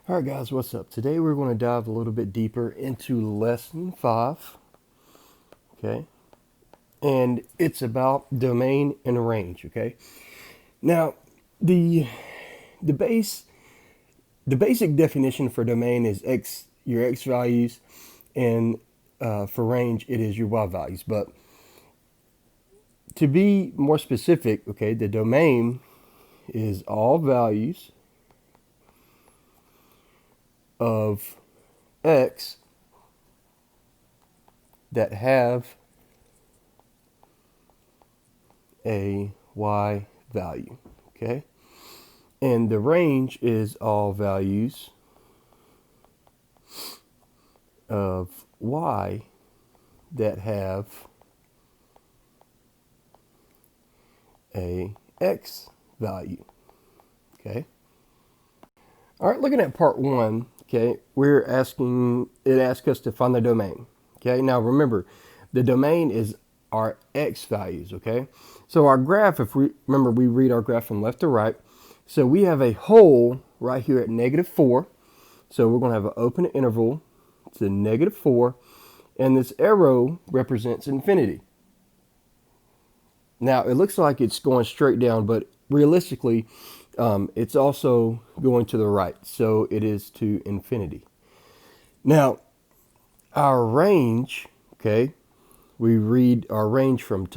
All right, guys, what's up? Today we're going to dive a little bit deeper into lesson 5, okay? And it's about domain and range, okay? Now, the the base the basic definition for domain is your x values, and for range it is your y values. But to be more specific, okay, the domain is all values of x that have a y value, okay? And the range is all values of y that have a x value, okay? All right, looking at part 1, okay, it asks us to find the domain, okay? Now remember, the domain is our x values, okay? So our graph, if we remember, we read our graph from left to right. So we have a hole right here at -4. So we're going to have an open interval to -4. And this arrow represents infinity. Now, it looks like it's going straight down, but realistically, it's also going to the right. So it is to infinity. Now, our range, okay, we read our range from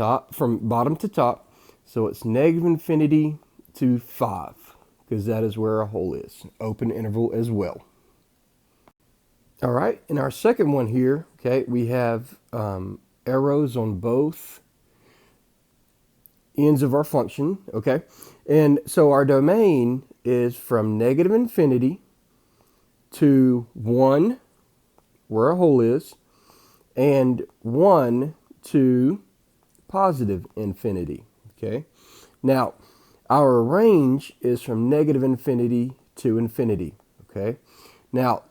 bottom to top. So it's -infinity to 5, because that is where our hole is. Open interval as well. All right, in our second one here, okay, we have arrows on both ends of our function, okay? And so our domain is from -infinity to 1, where our hole is, and 1 to +infinity, okay? Now, our range is from -infinity to infinity, okay? Now,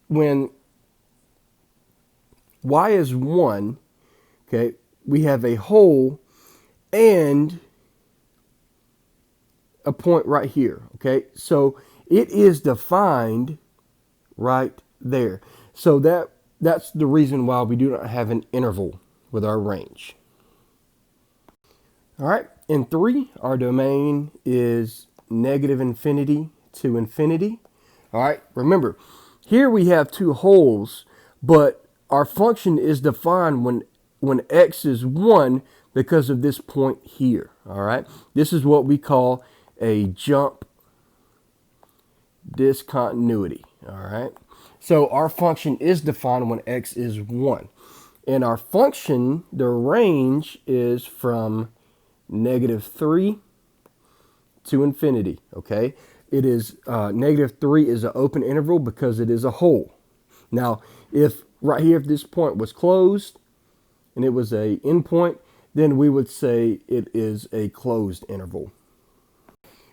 when y is 1, okay, we have a hole and a point right here, okay? So it is defined right there. So that's the reason why we do not have an interval with our range. All right, in 3, our domain is -infinity to infinity. All right, remember, here we have 2 holes, but our function is defined when x is 1 because of this point here. All right, this is what we call a jump discontinuity. All right, so our function is defined when x is 1. And our function, the range, is from -3 to infinity, okay? It is, -3 is an open interval because it is a hole. Now, if right here, if this point was closed and it was a endpoint, then we would say it is a closed interval.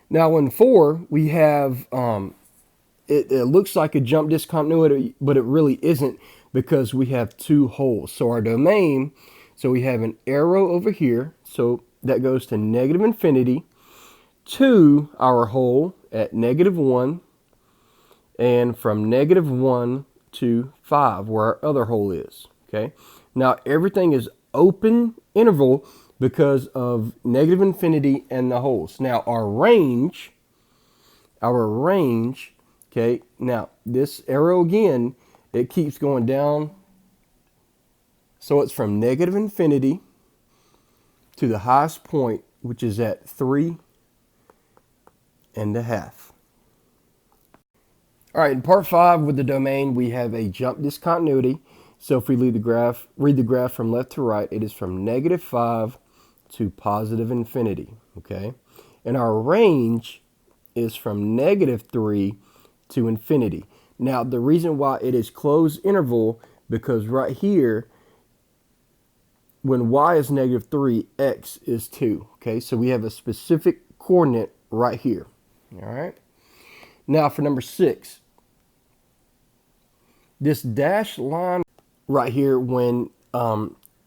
Now in 4, we have, it looks like a jump discontinuity, but it really isn't because we have 2 holes. So our domain, so we have an arrow over here, so that goes to -infinity to our hole at -1, and from -1 to 5, where our other hole is, okay? Now everything is open interval because of -infinity and the holes. Now our range, okay, now this arrow again, it keeps going down. So it's from -infinity to the highest point, which is at 3.5. All right, in part 5 with the domain, we have a jump discontinuity. So if we read the graph from left to right, it is from -5 to +infinity, okay? And our range is from -3 to infinity. Now, the reason why it is closed interval, because right here, when y is -3, x is 2, okay? So we have a specific coordinate right here, all right? Now for number 6, this dashed line right here, when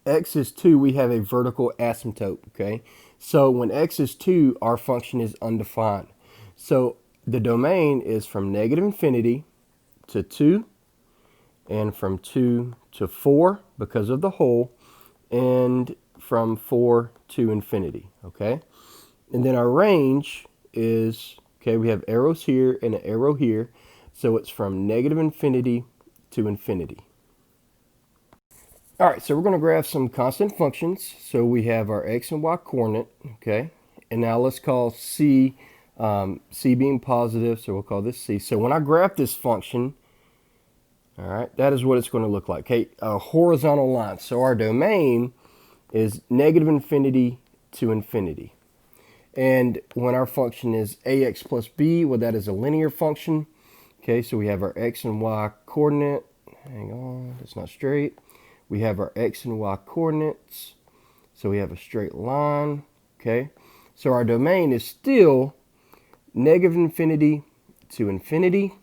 x is 2, we have a vertical asymptote, okay? So when x is 2, our function is undefined. So the domain is from -infinity to 2, and from 2 to 4 because of the hole, and from 4 to infinity, okay? And then our range is, okay, we have arrows here and an arrow here, so it's from negative infinity to infinity. All right, so we're going to graph some constant functions. So we have our x and y coordinate, okay? And now let's call c, c being positive, so we'll call this c. So when I graph this function, all right, that is what it's going to look like, okay? A horizontal line. So our domain is negative infinity to infinity. And when our function is ax plus b, well, that is a linear function. Okay, so we have our x and y coordinate. Hang on, that's not straight. We have our x and y coordinates. So we have a straight line. Okay, so our domain is still negative infinity to infinity.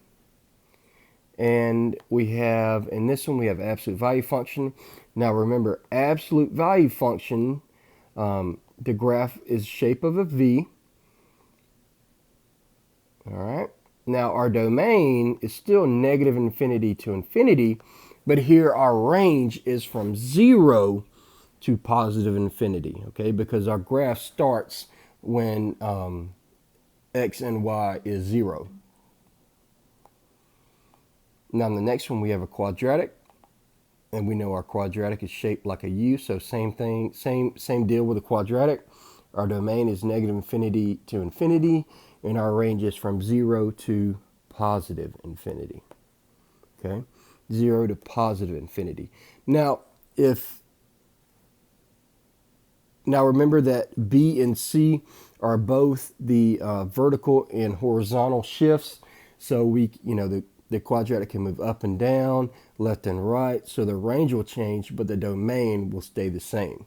And we have, in this one, we have absolute value function. Now remember, absolute value function, the graph is shape of a V. All right. Now our domain is still negative infinity to infinity, but here our range is from 0 to positive infinity, okay? Because our graph starts when x and y is 0. Now in the next one we have a quadratic, and we know our quadratic is shaped like a U, so same thing, same deal with a quadratic. Our domain is negative infinity to infinity, and our range is from 0 to positive infinity. Okay, 0 to positive infinity. Now remember that B and C are both the vertical and horizontal shifts, so the quadratic can move up and down, left and right, so the range will change, but the domain will stay the same.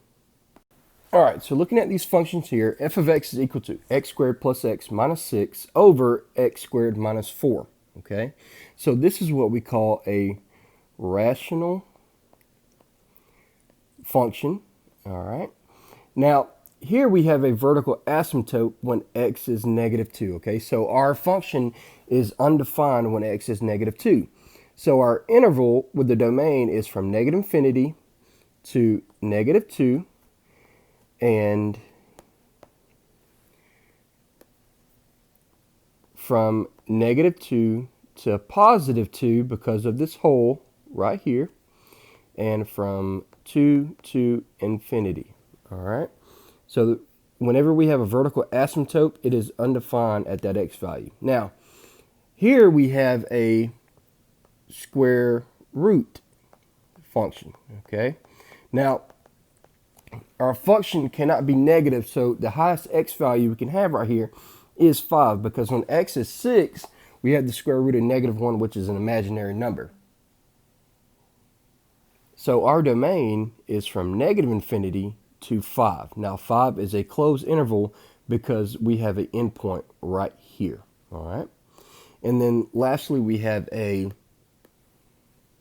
All right, so looking at these functions here, f of x is equal to x squared plus x minus 6 over x squared minus 4, okay? So this is what we call a rational function, all right? Now, here we have a vertical asymptote when x is negative 2, okay? So our function is undefined when x is negative 2. So our interval with the domain is from negative infinity to negative 2, and from negative 2 to positive 2 because of this hole right here, and from 2 to infinity, all right? So whenever we have a vertical asymptote, it is undefined at that x value. Now, here we have a square root function, okay? Now, our function cannot be negative, so the highest x value we can have right here is 5, because when x is 6, we have the square root of negative 1, which is an imaginary number. So our domain is from negative infinity to 5. Now 5 is a closed interval because we have an endpoint right here, all right? And then lastly, we have a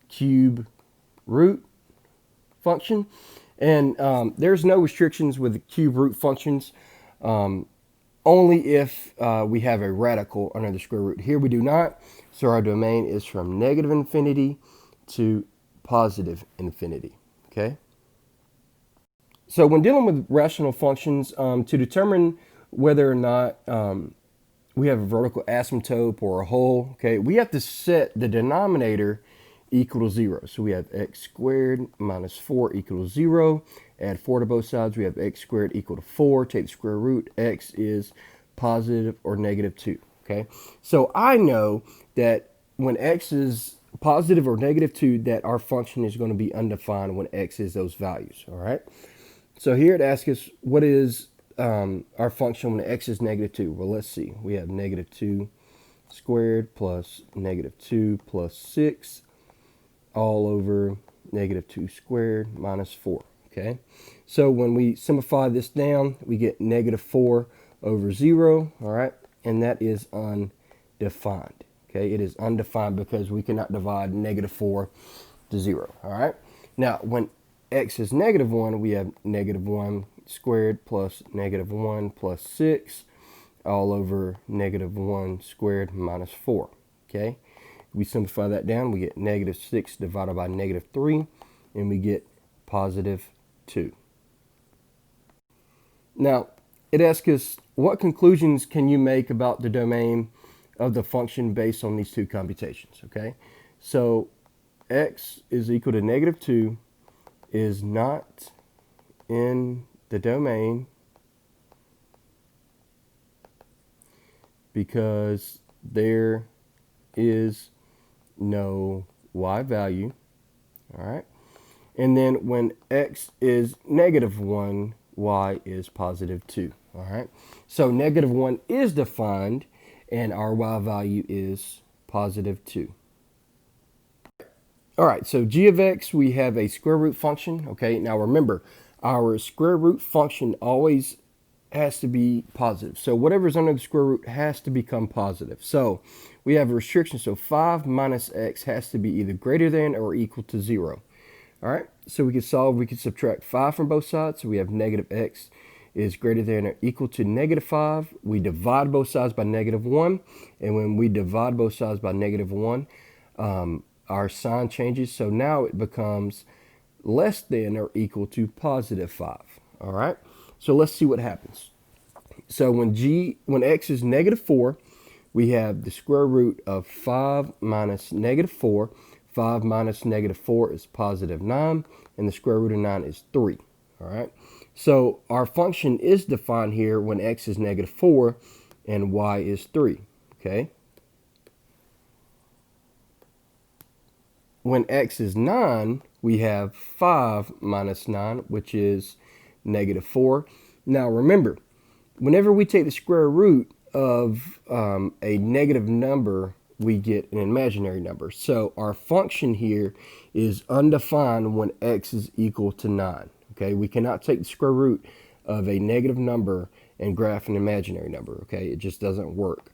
cube root function. And there's no restrictions with the cube root functions, only if we have a radical under the square root. Here we do not, so our domain is from negative infinity to positive infinity, okay? So when dealing with rational functions, to determine whether or not we have a vertical asymptote or a hole, okay, we have to set the denominator equal to 0. So we have x squared minus 4 equals 0. Add 4 to both sides. We have x squared equal to 4. Take the square root. X is positive or negative 2. Okay. So I know that when x is positive or negative 2, that our function is going to be undefined when x is those values. All right. So here it asks us, what is our function when x is negative 2? Well, let's see. We have negative 2 squared plus negative 2 plus 6 all over negative 2 squared minus 4, okay? So when we simplify this down, we get negative 4 over 0, all right? And that is undefined, okay? It is undefined because we cannot divide negative 4 to 0, all right? Now, when x is negative 1, we have negative 1 squared plus negative 1 plus 6 all over negative 1 squared minus 4, okay? we simplify that down, we get negative 6 divided by negative 3, and we get positive 2. Now, it asks us, what conclusions can you make about the domain of the function based on these two computations, okay? So x is equal to negative 2 is not in the domain because there is no y value, all right? And then when x is negative 1, y is positive 2, all right? So negative 1 is defined, and our y value is positive 2. All right, so g of x, we have a square root function, okay? Now remember, our square root function always has to be positive. So whatever's under the square root has to become positive. So we have a restriction, so 5 minus x has to be either greater than or equal to 0. All right, so we can subtract 5 from both sides. So we have negative x is greater than or equal to negative 5. We divide both sides by negative 1. And when we divide both sides by negative 1, our sign changes. So now it becomes less than or equal to positive 5. All right, so let's see what happens. So when x is negative 4, we have the square root of 5 minus negative 4. 5 minus negative 4 is positive 9, and the square root of 9 is 3. All right, so our function is defined here when x is negative 4 and y is 3. Okay, when x is 9, we have 5 minus 9, which is negative 4. Now remember, whenever we take the square root of a negative number, we get an imaginary number. So our function here is undefined when x is equal to 9. Okay, we cannot take the square root of a negative number and graph an imaginary number. Okay, it just doesn't work.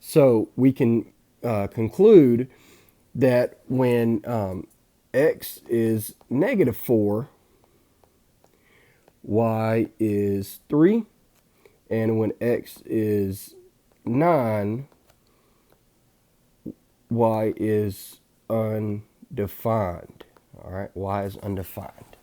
So we can conclude that when x is negative 4, y is 3, and when x is 9, y is undefined. All right, y is undefined.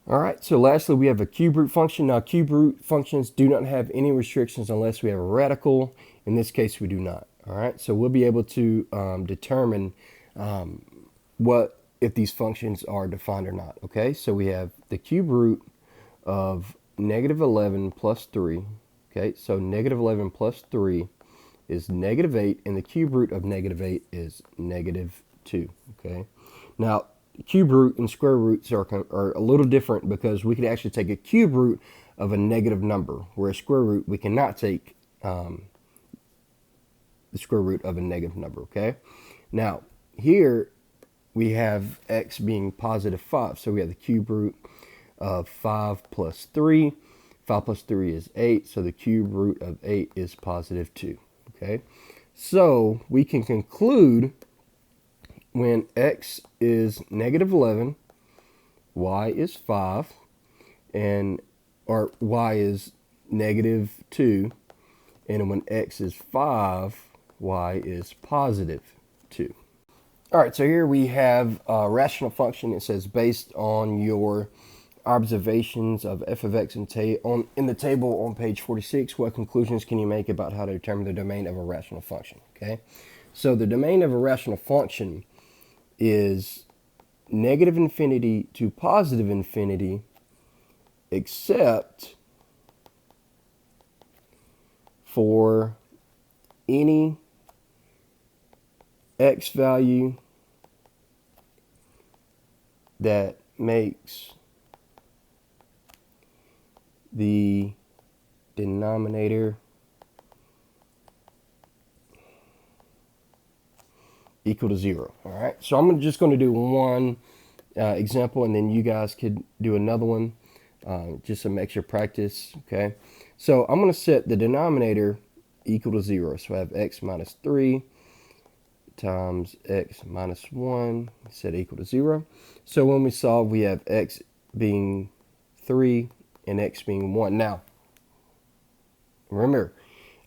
All right, so lastly, we have a cube root function. Now, cube root functions do not have any restrictions unless we have a radical. In this case, we do not. All right, so we'll be able to determine what if these functions are defined or not. Okay, so we have the cube root of negative 11 plus 3. Okay, so negative 11 plus 3 is negative 8, and the cube root of negative 8 is negative 2. Okay, now cube root and square roots are a little different because we can actually take a cube root of a negative number, whereas square root we cannot take the square root of a negative number. Okay, now here we have x being positive 5, so we have the cube root of 5 plus 3. 5 plus 3 is 8, so the cube root of 8 is positive 2. Okay, so we can conclude when x is negative 11, y is 5, or y is negative 2, and when x is 5, y is positive 2. All right, so here we have a rational function. It says based on your observations of f of x in the table on page 46, what conclusions can you make about how to determine the domain of a rational function? Okay, so the domain of a rational function is negative infinity to positive infinity, except for any x value that makes the denominator equal to 0. All right, so I'm just going to do one example, and then you guys could do another one, just some extra practice. Okay, so I'm going to set the denominator equal to 0. So I have x minus 3 times x minus 1 set equal to 0. So when we solve, we have x being 3 and x being 1. Now, remember,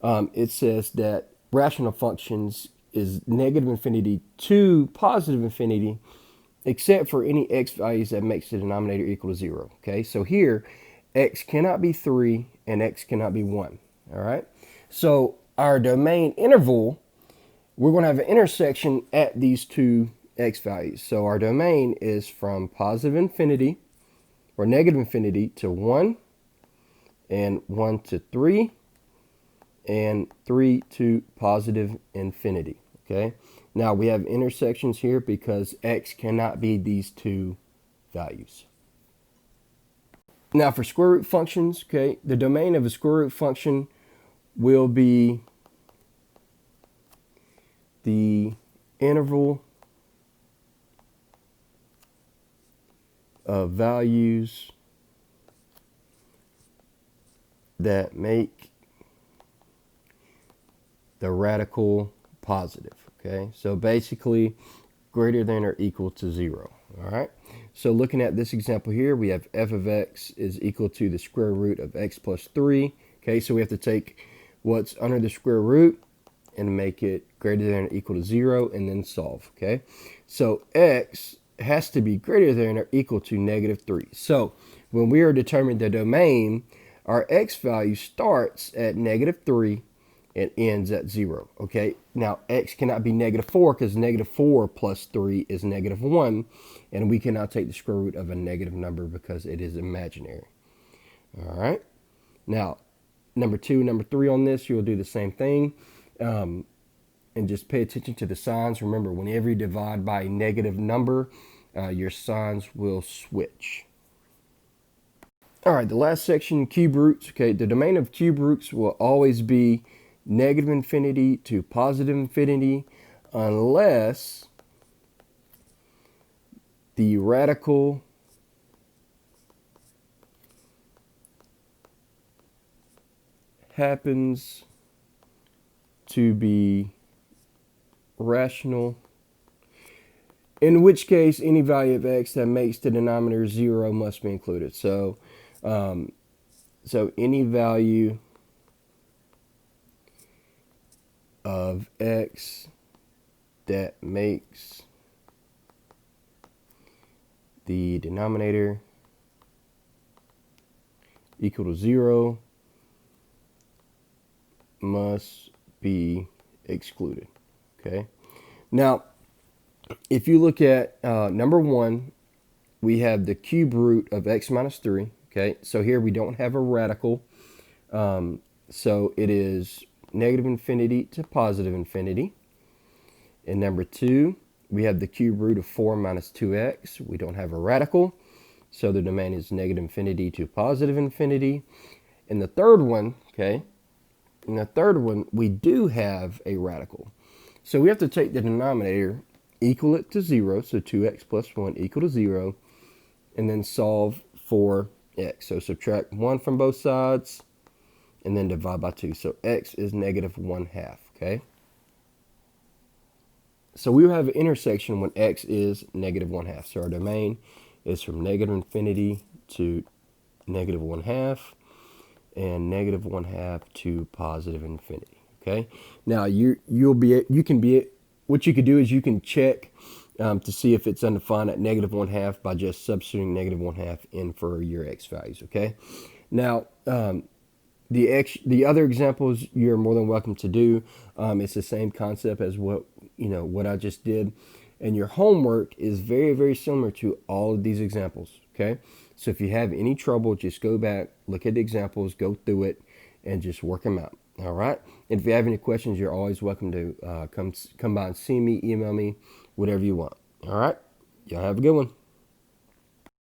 it says that rational functions is negative infinity to positive infinity, except for any x values that makes the denominator equal to 0. Okay, so here, x cannot be 3 and x cannot be 1. All right, so our domain interval, we're going to have an intersection at these two x values. So our domain is from positive infinity or negative infinity to 1, and 1 to 3, and 3 to positive infinity. Okay, now we have intersections here because x cannot be these two values. Now for square root functions, okay, the domain of a square root function will be the interval of values that make the radical positive. Okay, so basically greater than or equal to 0. All right, so looking at this example here, we have f of x is equal to the square root of x plus 3. Okay, so we have to take what's under the square root and make it greater than or equal to 0 and then solve. Okay, so x has to be greater than or equal to negative 3. So when we are determining the domain, our x value starts at negative 3 and ends at 0. Okay, now x cannot be negative 4 because negative 4 plus 3 is negative 1, and we cannot take the square root of a negative number because it is imaginary. All right, now number 2, number 3 on this, you'll do the same thing, and just pay attention to the signs. Remember, whenever you divide by a negative number, your signs will switch. All right, the last section, cube roots. Okay, the domain of cube roots will always be negative infinity to positive infinity unless the radical happens to be rational, in which case any value of x that makes the denominator 0 must be included. So any value of x that makes the denominator equal to 0 must be excluded. Okay, now if you look at number 1, we have the cube root of x minus 3. Okay, so here we don't have a radical, so it is negative infinity to positive infinity. In number 2, we have the cube root of 4 minus 2x. We don't have a radical, so the domain is negative infinity to positive infinity. In the third one, okay, in the third one, we do have a radical. So we have to take the denominator, equal it to 0, so 2x plus 1 equal to 0, and then solve for x. So subtract 1 from both sides, and then divide by 2. So x is negative 1/2, okay? So we will have an intersection when x is negative 1/2. So our domain is from negative infinity to negative 1/2, and negative 1/2 to positive infinity, okay? Now what you could do is you can check to see if it's undefined at negative 1/2 by just substituting negative 1/2 in for your x values, okay? Now, the other examples you're more than welcome to do. It's the same concept as what I just did, and your homework is very, very similar to all of these examples. Okay, so if you have any trouble, just go back, look at the examples, go through it, and just work them out. All right. And if you have any questions, you're always welcome to come by and see me, email me, whatever you want. All right. Y'all have a good one.